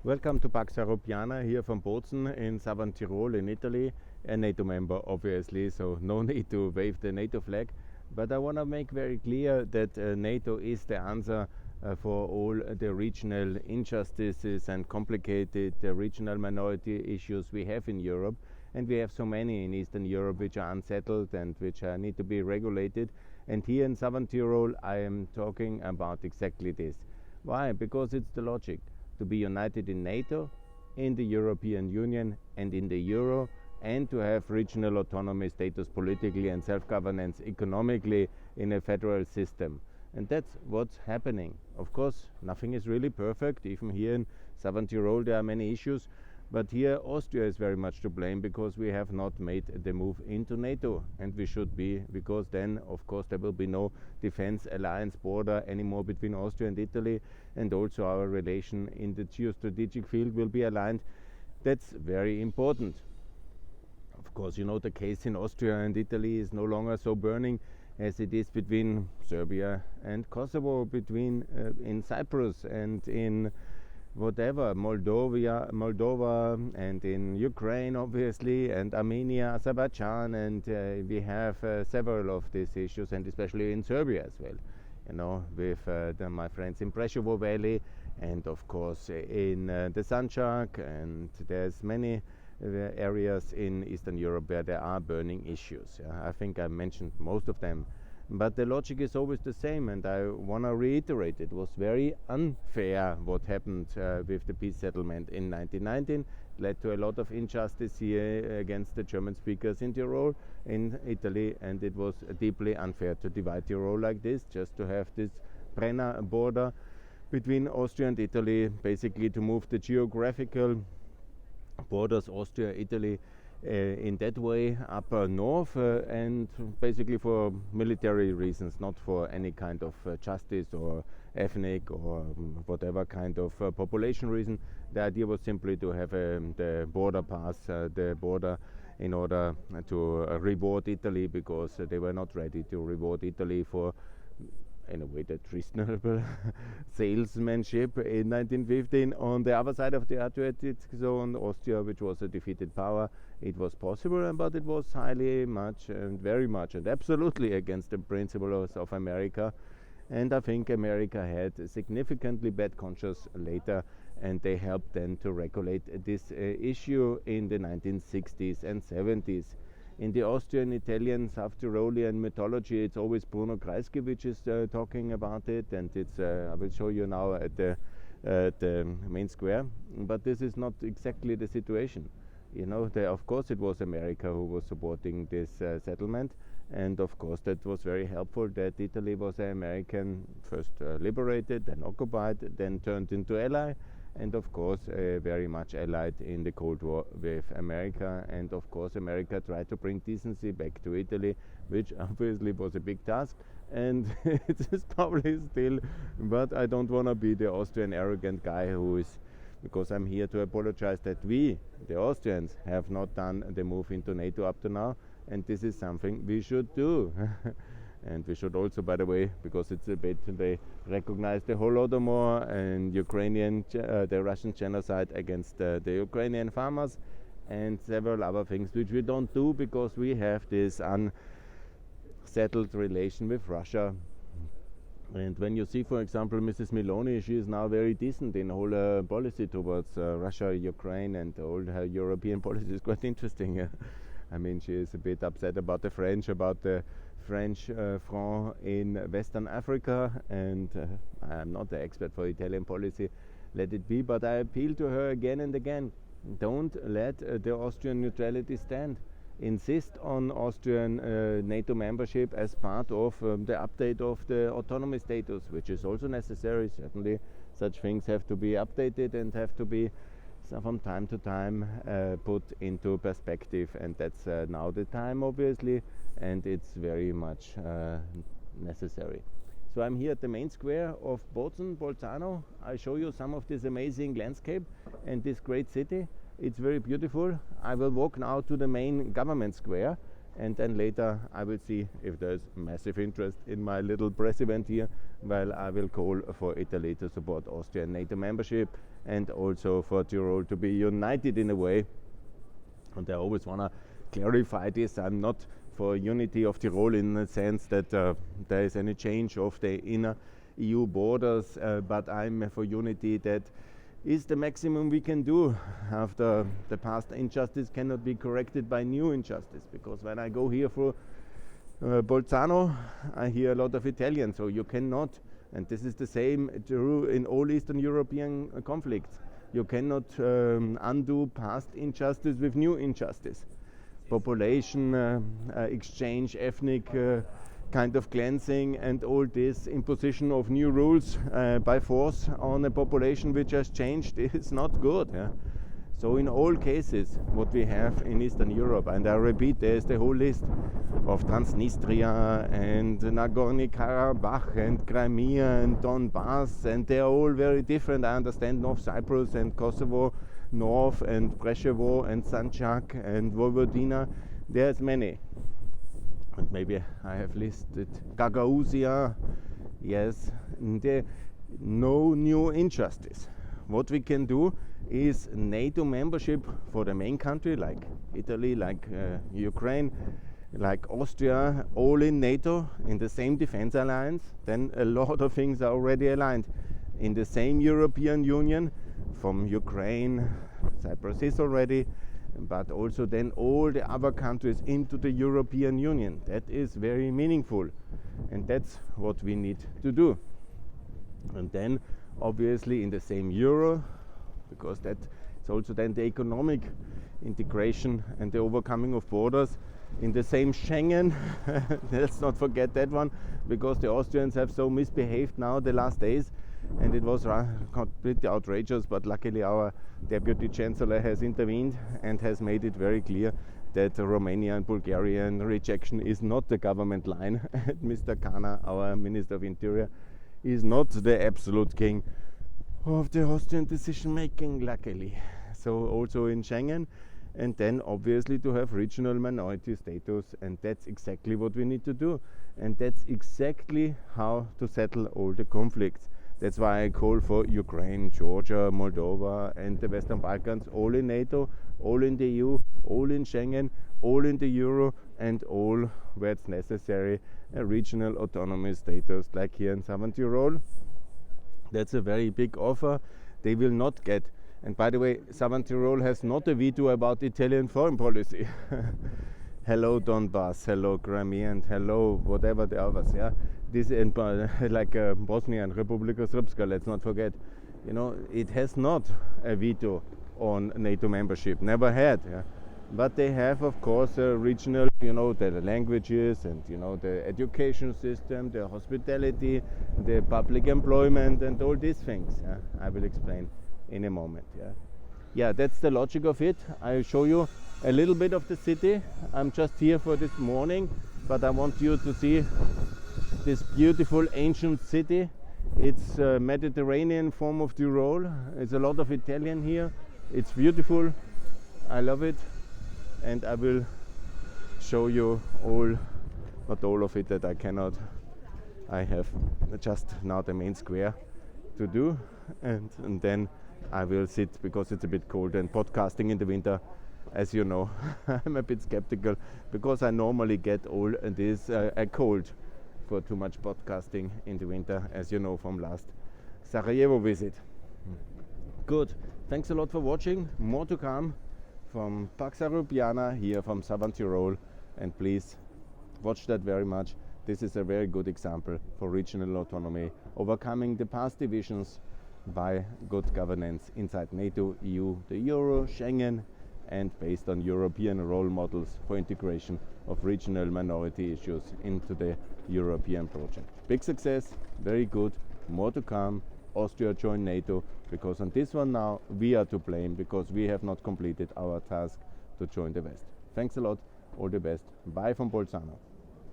Welcome to Pax Europiana here from Bozen in southern Tirol in Italy, a NATO member obviously, so no need to wave the NATO flag. But I want to make very clear that NATO is the answer for all the regional injustices and complicated regional minority issues we have in Europe. And we have so many in Eastern Europe which are unsettled and which need to be regulated. And here in southern Tirol I am talking about exactly this. Why? Because it's the logic. To be united in NATO, in the European Union and in the Euro, and to have regional autonomy status politically and self-governance economically in a federal system. And that's what's happening. Of course, nothing is really perfect. Even here in southern Tirol there are many issues. But here Austria is very much to blame because we have not made the move into NATO, and we should be, because then of course there will be no defense alliance border anymore between Austria and Italy, and also our relation in the geostrategic field will be aligned. That's very important. Of course, you know, the case in Austria and Italy is no longer so burning as it is between Serbia and Kosovo, between in Cyprus and in whatever, Moldova, and in Ukraine obviously, and Armenia, Azerbaijan, and we have several of these issues, and especially in Serbia as well, you know, with my friends in Preševo Valley, and of course in the Sanjak, and there's many areas in Eastern Europe where there are burning issues. I think I mentioned most of them. But the logic is always the same, and I want to reiterate, it was very unfair what happened with the peace settlement in 1919. It led to a lot of injustice here against the German speakers in Tirol, in Italy, and it was deeply unfair to divide Tirol like this, just to have this Brenner border between Austria and Italy, basically to move the geographical borders, Austria, Italy, in that way up north, and basically for military reasons, not for any kind of justice or ethnic or whatever kind of population reason. The idea was simply to have the border pass, the border, in order to reward Italy, because they were not ready to reward Italy for, in a way, that reasonable salesmanship in 1915. On the other side of the Adriatic zone, Austria, which was a defeated power, it was possible, but it was highly much and very much and absolutely against the principles of America. And I think America had a significantly bad conscience later, and they helped then to regulate this issue in the 1960s and 70s. In the Austrian, Italian, South Tyrolean mythology, it's always Bruno Kreisky which is talking about it, and it's I will show you now at the main square. But this is not exactly the situation. You know, of course it was America who was supporting this settlement, and of course that was very helpful that Italy was American, first liberated, then occupied, then turned into ally, and of course very much allied in the Cold War with America. And of course America tried to bring decency back to Italy, which obviously was a big task, and it is probably still, but I don't want to be the Austrian arrogant guy who is, because I'm here to apologize that we, the Austrians, have not done the move into NATO up to now, and this is something we should do. And we should also, by the way, because it's a bit, they recognize the Holodomor and Ukrainian, the Russian genocide against the Ukrainian farmers, and several other things which we don't do because we have this unsettled relation with Russia. And when you see, for example, Mrs. Meloni, she is now very decent in all her policy towards Russia, Ukraine, and all her European policy is quite interesting. I mean, she is a bit upset about the French franc in Western Africa, and I'm not the expert for Italian policy, let it be, but I appeal to her again and again, don't let the Austrian neutrality stand. Insist on Austrian NATO membership as part of the update of the autonomy status, which is also necessary. Certainly such things have to be updated and have to be from time to time put into perspective, and that's now the time obviously, and it's very much necessary. So I'm here at the main square of Bolzano. I show you some of this amazing landscape and this great city. It's very beautiful. I will walk now to the main government square, and then later I will see if there's massive interest in my little press event here, while I will call for Italy to support Austrian NATO membership and also for Tirol to be united in a way. And I always want to clarify this. I'm not for unity of Tirol in the sense that there is any change of the inner EU borders, but I'm for unity that is the maximum we can do after the past injustice cannot be corrected by new injustice. Because when I go here for Bolzano, I hear a lot of Italian, so you cannot, and this is the same true in all Eastern European conflicts, you cannot undo past injustice with new injustice. Population exchange, ethnic kind of cleansing, and all this imposition of new rules by force on a population which has changed is not good. Yeah? So in all cases what we have in Eastern Europe, and I repeat, there is the whole list of Transnistria and Nagorno-Karabakh and Crimea and Donbass, and they are all very different. I understand North Cyprus and Kosovo North and Preševo and Sanjak and Vojvodina, there's many. And maybe I have listed Gagauzia, yes, no new injustice. What we can do is NATO membership for the main country, like Italy, like Ukraine, like Austria, all in NATO, in the same defense alliance. Then a lot of things are already aligned. In the same European Union, from Ukraine, Cyprus is already, but also then all the other countries into the European Union. That is very meaningful, and that's what we need to do. And then obviously in the same euro, because that is also then the economic integration and the overcoming of borders. In the same Schengen, let's not forget that one, because the Austrians have so misbehaved now the last days, and it was completely outrageous, but luckily our Deputy Chancellor has intervened and has made it very clear that Romania and Bulgarian rejection is not the government line. Mr. Kana, our Minister of Interior, is not the absolute king of the Austrian decision making, luckily. So also in Schengen, and then obviously to have regional minority status, and that's exactly what we need to do, and that's exactly how to settle all the conflicts. That's why I call for Ukraine, Georgia, Moldova and the Western Balkans, all in NATO, all in the EU, all in Schengen, all in the Euro, and all where it's necessary a regional autonomy status, like here in Southern Tirol. That's a very big offer. They will not get. And by the way, Southern Tirol has not a veto about Italian foreign policy. Hello Donbass, hello Crimea, and hello whatever the others. Yeah, this and like Bosnia and Republika Srpska. Let's not forget. You know, it has not a veto on NATO membership. Never had. Yeah? But they have, of course, a regional. You know, the languages and the education system, the hospitality, the public employment, and all these things. Yeah? I will explain in a moment. Yeah, that's the logic of it. I'll show you a little bit of the city. I'm just here for this morning, but I want you to see this beautiful ancient city. It's a Mediterranean form of Tirol. It's a lot of Italian here. It's beautiful. I love it, and I will show you all, not all of it that I cannot. I have just now the main square to do, and then I will sit, because it's a bit cold, and podcasting in the winter, as you know, I'm a bit skeptical, because I normally get all this a cold for too much podcasting in the winter, as you know from last Sarajevo visit. Good, thanks a lot for watching. More to come from Paxa Rubiana here from Southern Tirol, and please watch that very much. This is a very good example for regional autonomy, overcoming the past divisions by good governance inside NATO, EU, the Euro, Schengen, and based on European role models for integration of regional minority issues into the European project. Big success, very good, more to come. Austria joined NATO, because on this one now we are to blame, because we have not completed our task to join the West. Thanks a lot, all the best. Bye from Bolzano.